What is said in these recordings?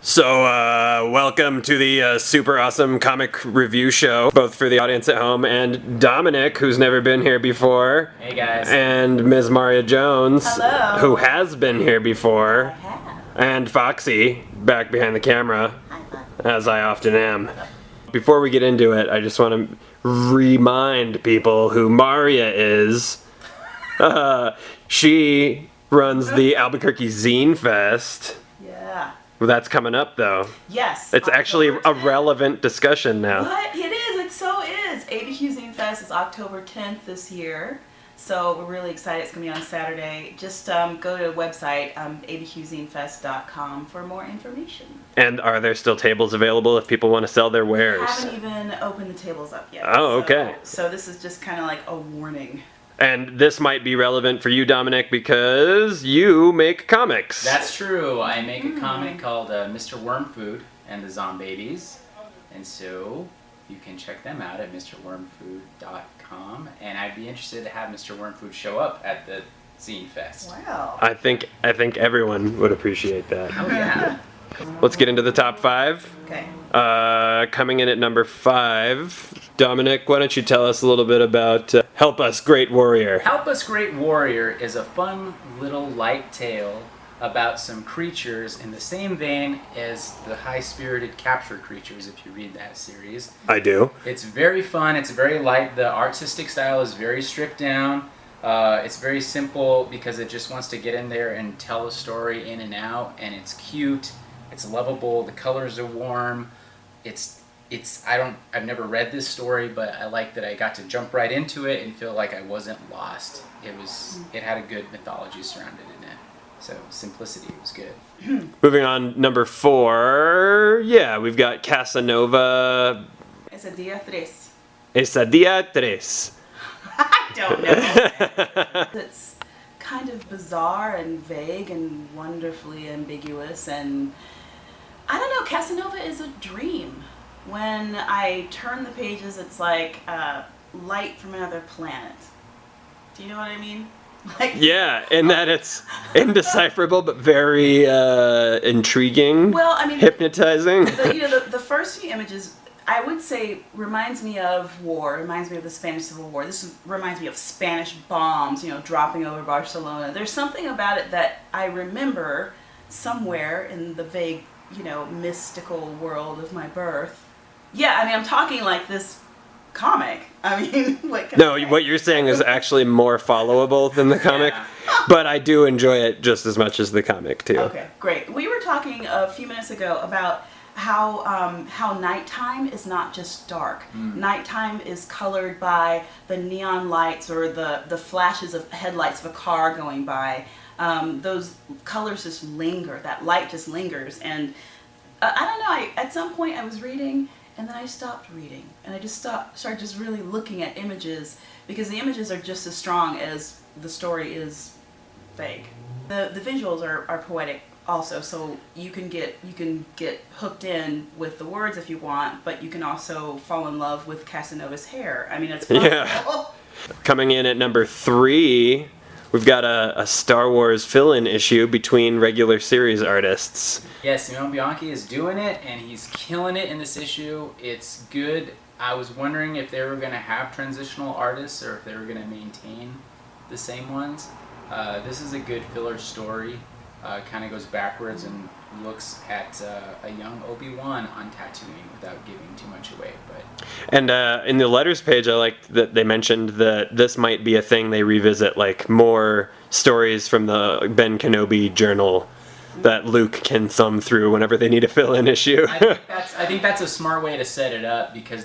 Welcome to the super awesome comic review show, both for the audience at home and Dominic, who's never been here before. Hey guys. And Ms. Marya Jones, Hello. who has been here before. I have. And Foxi, back behind the camera, Hi, Bob. as I often am. Before we get into it, I just want to remind people who Marya is. She runs the Albuquerque Zine Fest. Yeah. Well, that's coming up, though. Yes. It's actually a October 10th. relevant discussion now. What? It is. It so is. ABQ Zine Fest is October 10th this year. So we're really excited. It's going to be on Saturday. Just go to the website, abqzinefest.com for more information. And are there still tables available if people want to sell their wares? I haven't even opened the tables up yet. Oh, okay. So this is just kind of like a warning. And this might be relevant for you, Dominic, because you make comics. That's true. I make a comic called Mr. Wormfood and the Zombabies. And so you can check them out at mrwormfood.com. And I'd be interested to have Mr. Wormfood show up at the Zine Fest. Wow. I think everyone would appreciate that. Oh yeah. Let's get into the top 5. Okay. Coming in at number 5, Dominic, why don't you tell us a little bit about Help Us, Great Warrior? Help Us Great Warrior is a fun little light tale about some creatures in the same vein as the high-spirited capture creatures, if you read that series. I do. It's very fun, it's very light, the artistic style is very stripped down. It's very simple because it just wants to get in there and tell a story in and out, and it's cute, it's lovable, the colors are warm. I've never read this story, but I like that I got to jump right into it and feel like I wasn't lost. It had a good mythology surrounded in it. So simplicity was good. Moving on, number 4, we've got Casanova. Acedia 3. Acedia 3. I don't know. It's kind of bizarre and vague and wonderfully ambiguous, and I don't know, Casanova is a dream. When I turn the pages, it's like light from another planet. Do you know what I mean? Like, Yeah, in that it's indecipherable but very intriguing. well, I mean, hypnotizing. the first few images, I would say, reminds me of war. Reminds me of the Spanish Civil War. Reminds me of Spanish bombs, dropping over Barcelona. There's something about it that I remember somewhere in the vague, mystical world of my birth. Yeah, I mean, I'm talking like this comic. I mean, what? No, what you're saying is actually more followable than the comic, but I do enjoy it just as much as the comic too. Okay, great. We were talking a few minutes ago about how nighttime is not just dark. Nighttime is colored by the neon lights or the flashes of headlights of a car going by. Those colors just linger. That light just lingers. And I don't know. At some point I was reading, and then I stopped reading, and I just started just really looking at images, because the images are just as strong as the story is vague. The visuals are poetic also, so you can get hooked in with the words if you want, but you can also fall in love with Casanova's hair. I mean, it's possible. Yeah. Coming in at number 3, we've got a Star Wars fill-in issue between regular series artists. Yeah, Simone Bianchi is doing it, and he's killing it in this issue. It's good. I was wondering if they were going to have transitional artists or if they were going to maintain the same ones. This is a good filler story. Kind of goes backwards and looks at a young Obi-Wan on Tatooine without giving too much away. And in the letters page, I like that they mentioned that this might be a thing they revisit, like more stories from the Ben Kenobi journal that Luke can thumb through whenever they need a fill-in issue. I think that's a smart way to set it up, because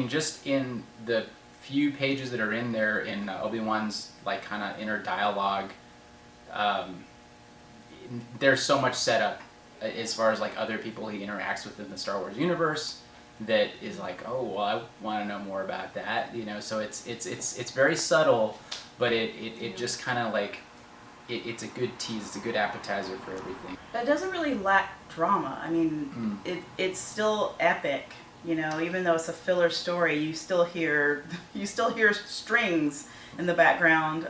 just in the few pages that are in there in Obi-Wan's like kind of inner dialogue, there's so much set up as far as like other people he interacts with in the Star Wars universe that is like, oh well, I want to know more about that, So it's very subtle, but it just kind of like it's a good tease, it's a good appetizer for everything. It doesn't really lack drama. I mean, it's still epic. Even though it's a filler story, you still hear strings in the background.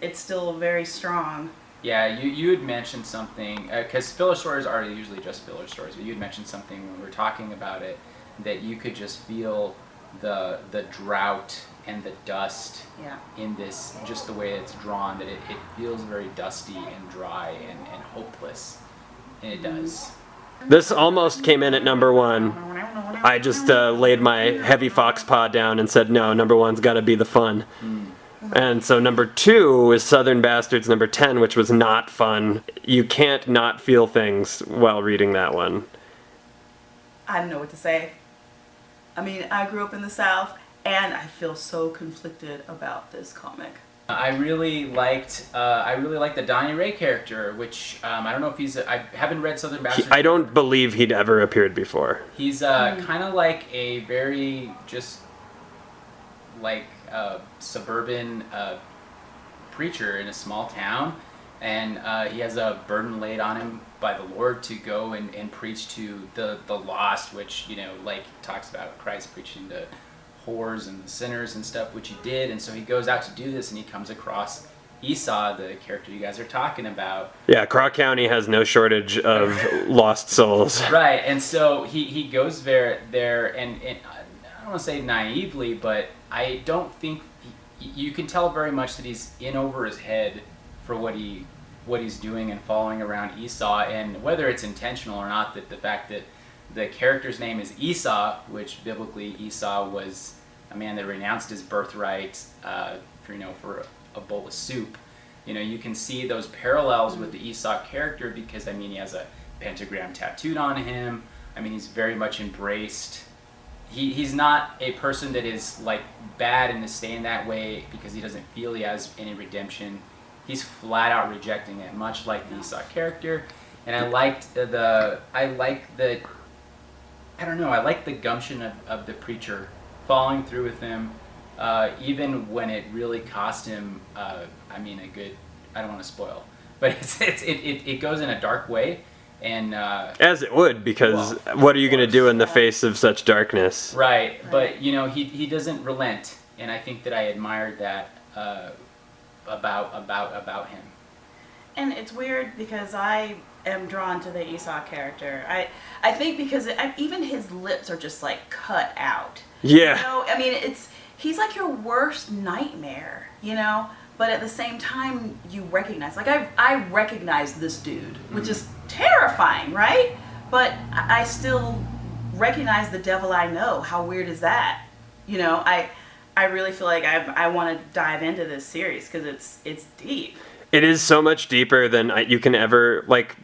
It's still very strong. Yeah, you had mentioned something, because filler stories are usually just filler stories, but you had mentioned something when we were talking about it, that you could just feel the drought and the dust Yeah. in this, just the way it's drawn, that it feels very dusty and dry and hopeless, and it does. This almost came in at number 1. I just laid my heavy fox paw down and said, no, number 1's got to be the fun. And so number 2 is Southern Bastards number 10, which was not fun. You can't not feel things while reading that one. I don't know what to say. I mean, I grew up in the South, and I feel so conflicted about this comic. I really liked the Donnie Ray character, which I don't know if I haven't read Southern Bastards. I don't believe he'd ever appeared before. He's kind of like a very just like suburban preacher in a small town, and he has a burden laid on him by the Lord to go and preach to the lost, which, you know, like talks about Christ preaching to whores and the sinners and stuff, which he did. And so he goes out to do this, and he comes across Esau, the character you guys are talking about. Yeah, Craw County has no shortage of lost souls. Right, and so he goes there and I don't want to say naively, but I don't think you can tell very much that he's in over his head for what he's doing and following around Esau, and whether it's intentional or not, that the fact that the character's name is Esau, which biblically Esau was a man that renounced his birthright for a bowl of soup. You know, you can see those parallels with the Esau character, because I mean, he has a pentagram tattooed on him. I mean, he's very much embraced. He's not a person that is like bad and is staying that way because he doesn't feel he has any redemption. He's flat out rejecting it, much like the Esau character. And I like the gumption of the preacher following through with him, even when it really cost him. I don't want to spoil, but it goes in a dark way, and as it would, because what are you going to do in the face of such darkness? Right, but you know, he doesn't relent, and I think that I admired that about him. And it's weird because I am drawn to the Esau character. I think because even his lips are just like cut out. Yeah. You know, I mean, he's like your worst nightmare, you know? But at the same time, you recognize, like I recognize this dude, which is terrifying, right? But I still recognize the devil I know. How weird is that? You know, I really feel like I want to dive into this series because it's deep. It is so much deeper than you can ever, like,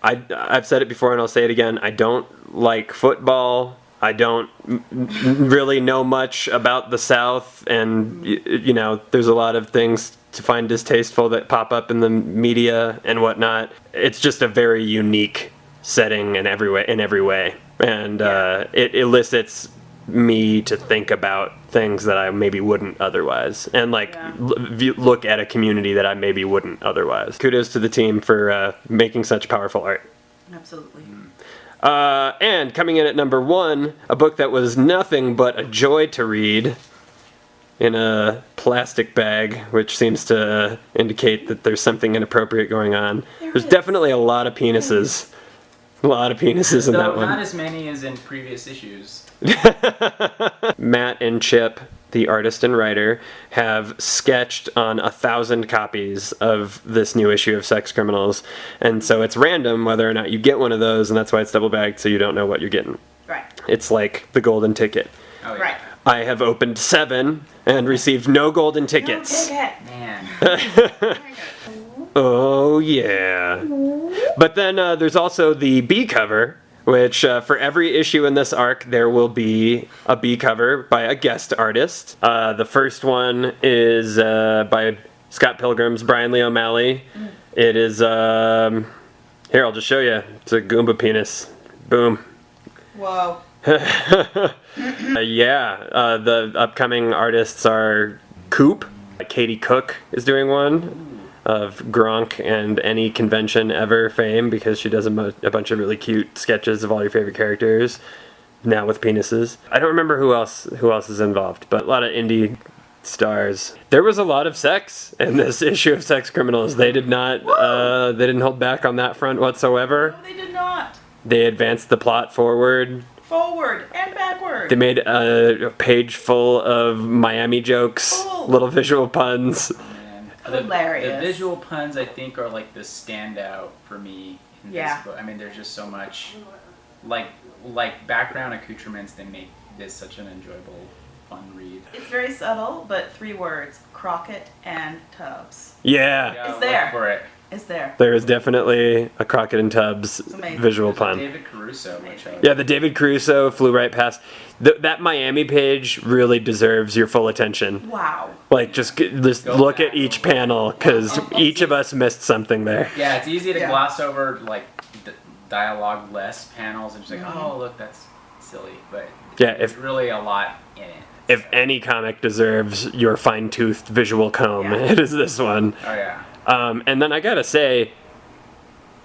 I've said it before and I'll say it again. I don't like football. I don't really know much about the South, and you know, there's a lot of things to find distasteful that pop up in the media and whatnot. It's just a very unique setting in every way, and it elicits me to think about things that I maybe wouldn't otherwise, and like look at a community that I maybe wouldn't otherwise. Kudos to the team for making such powerful art. Absolutely. And coming in at number 1, a book that was nothing but a joy to read in a plastic bag, which seems to indicate that there's something inappropriate going on. There's definitely a lot of penises. A lot of penises in that one. Not as many as in previous issues. Matt and Chip, the artist and writer, have sketched on 1,000 copies of this new issue of Sex Criminals, and so it's random whether or not you get one of those, and that's why it's double bagged, so you don't know what you're getting. Right. It's like the golden ticket. Oh, yeah. Right. I have opened 7 and received no golden tickets. No ticket. Man. Oh yeah. But then there's also the B cover, which for every issue in this arc there will be a B cover by a guest artist. The first one is by Scott Pilgrim's Brian Lee O'Malley. It is, here, I'll just show you. It's a Goomba penis. Boom. Whoa. The upcoming artists are Coop. Katie Cook is doing one of Gronk and any convention ever fame, because she does a bunch of really cute sketches of all your favorite characters, now with penises. I don't remember who else is involved, but a lot of indie stars. There was a lot of sex in this issue of Sex Criminals. They did not, they didn't hold back on that front whatsoever. No, they did not. They advanced the plot forward. Forward and backward. They made a page full of Miami jokes, little visual puns. Man. Hilarious. The visual puns, I think, are like the standout for me in Yeah. this book. I mean, there's just so much, like background accoutrements that make this such an enjoyable, fun read. It's very subtle, but 3 words: Crockett and Tubbs. Yeah, Yeah, It's there. look for it. It's there. there is definitely a Crockett and Tubbs amazing. visual There's pun. David Caruso, which I Yeah, the David Caruso flew right past. That Miami page really deserves your full attention. Wow. Like, just Go look back. at each panel, because each of us missed something there. Yeah, it's easy to Yeah. gloss over like dialogue-less panels and just like, oh, look, that's silly, but Yeah, there's really a lot in it. If any comic deserves your fine-toothed visual comb, Yeah. it is this one. Oh yeah. And then I gotta say,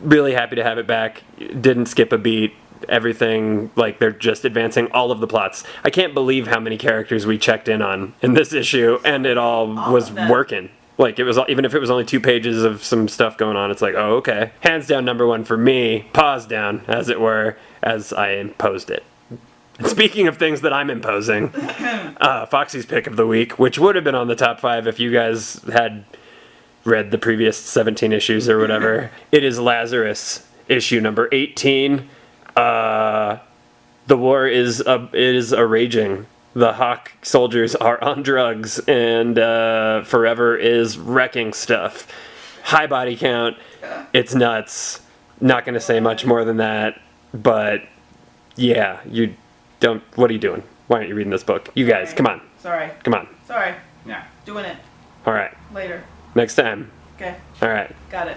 really happy to have it back. Didn't skip a beat. Everything, like, they're just advancing all of the plots. I can't believe how many characters we checked in on in this issue, and it all was of them. working. Like, it was, even if it was only 2 pages of some stuff going on, it's like, oh, okay. Hands down number 1 for me, paws down, as it were, as I imposed it. And speaking of things that I'm imposing, Foxy's pick of the week, which would have been on the top 5 if you guys had read the previous 17 issues or whatever. It is Lazarus, issue number 18. The war is a raging. The Hawk soldiers are on drugs, and Forever is wrecking stuff. High body count. It's nuts. Not going to say much more than that, but yeah, you don't. What are you doing? Why aren't you reading this book? You guys, come on. Sorry. Come on. Sorry. Yeah. Doing it. All right. Later. Next time. Okay. All right. Got it.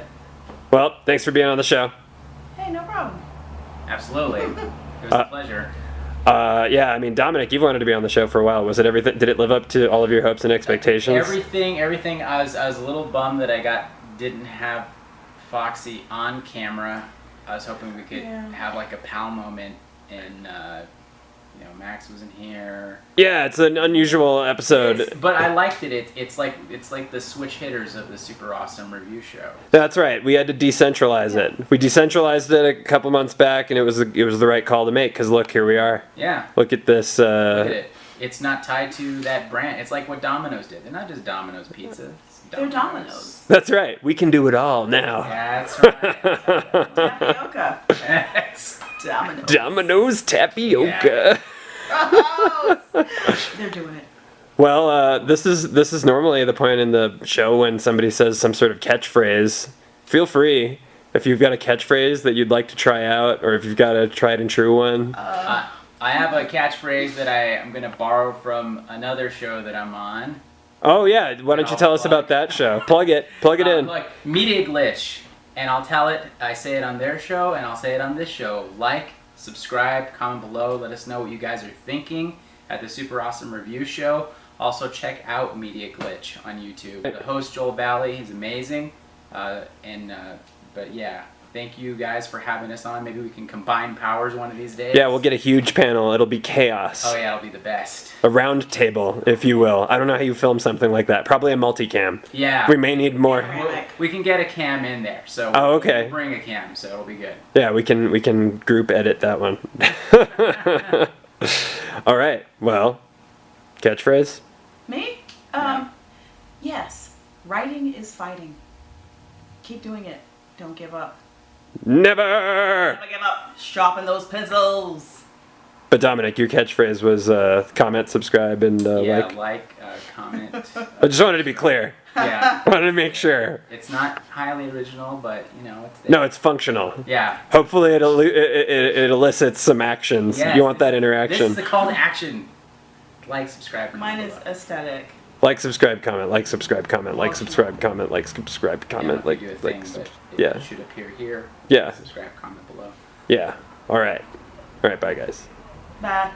Well, thanks for being on the show. Hey, no problem. Absolutely. It was a pleasure. Yeah, I mean, Dominic, you've wanted to be on the show for a while. Was it everything? Did it live up to all of your hopes and expectations? Everything. I was a little bummed that I didn't have Foxy on camera. I was hoping we could have like a pal moment, and Maxx wasn't here. Yeah, it's an unusual episode. But I liked it. It's like the switch hitters of the Super Awesome Review Show. That's right. We had to decentralize it. We decentralized it a couple months back, and it was the right call to make. Because look, here we are. Yeah. Look at this. Look at it. It's not tied to that brand. It's like what Domino's did. They're not just Domino's Pizza. It's They're Domino's. That's right. We can do it all now. That's right. Tapioca. That's- Domino's. Domino's tapioca. Oh, they're doing it. Well, this is normally the point in the show when somebody says some sort of catchphrase. Feel free if you've got a catchphrase that you'd like to try out, or if you've got a tried and true one. I have a catchphrase that I'm going to borrow from another show that I'm on. Oh yeah, why don't you tell us about that show? Plug it in. Like Media Glitch, and I'll tell it. I say it on their show, and I'll say it on this show. Like, subscribe, comment below. Let us know what you guys are thinking at the Super Awesome Review Show. Also, check out Media Glitch on YouTube. The host Joel Valley, he's amazing. But yeah, thank you guys for having us on. Maybe we can combine powers one of these days. Yeah, we'll get a huge panel. It'll be chaos. Oh yeah, it'll be the best. A round table, if you will. I don't know how you film something like that. Probably a multicam. Yeah. We may need more. We can get a cam in there, so Oh, okay. we'll bring a cam, so it'll be good. Yeah, we can group edit that one. All right. Well, catchphrase. Me? Yes. Writing is fighting. Keep doing it. Don't give up. Never. Never give up. Sharpen those pencils. But Dominic, your catchphrase was comment, subscribe, and like. Comment. I just wanted to be clear. Yeah. I wanted to make sure. It's not highly original, but it's there. No, it's functional. Yeah. Hopefully, it elicits some actions. Yes. You want that This interaction. is the call to action. Like, subscribe. comment Mine is below. aesthetic. Like, subscribe, comment. Like, subscribe, comment. Like, subscribe, comment. Like, subscribe, comment. Yeah, Like, do a thing, but it yeah. should appear here. Yeah. Subscribe, comment below. Yeah. All right. All right. Bye, guys. Bye.